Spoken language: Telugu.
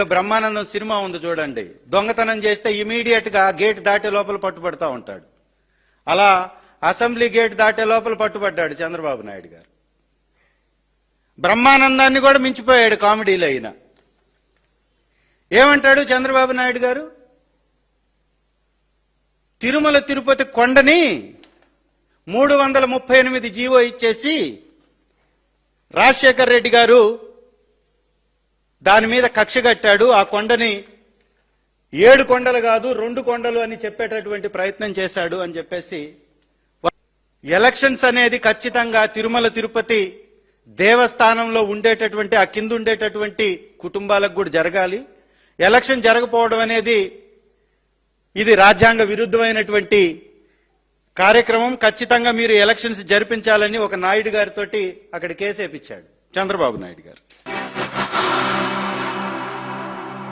బ్రహ్మానందం సినిమా ఉంది చూడండి, దొంగతనం చేస్తే ఇమీడియట్ గా గేట్ దాటే లోపల పట్టుబడతా ఉంటాడు. అలా అసెంబ్లీ గేట్ దాటే లోపల పట్టుబడ్డాడు చంద్రబాబు నాయుడు గారు. బ్రహ్మానందాన్ని కూడా మించిపోయాడు కామెడీలో. అయినా ఏమంటాడు చంద్రబాబు నాయుడు గారు, తిరుమల తిరుపతి కొండని 338 జీవో ఇచ్చేసి రాజశేఖర్ రెడ్డి గారు దాని మీద కక్ష కట్టాడు. ఆ కొండని 7 కొండలు కాదు 2 కొండలు అని చెప్పేటటువంటి ప్రయత్నం చేశాడు అని చెప్పేసి, ఎలక్షన్స్ అనేది ఖచ్చితంగా తిరుమల తిరుపతి దేవస్థానంలో ఉండేటటువంటి ఆ కింద ఉండేటటువంటి కుటుంబాలకు కూడా జరగాలి. ఎలక్షన్ జరగకపోవడం అనేది ఇది రాజ్యాంగ విరుద్ధమైనటువంటి కార్యక్రమం. ఖచ్చితంగా మీరు ఎలక్షన్స్ జరిపించాలని ఒక నాయుడు గారితోటి అక్కడ కేసేపించాడు చంద్రబాబు నాయుడు గారు.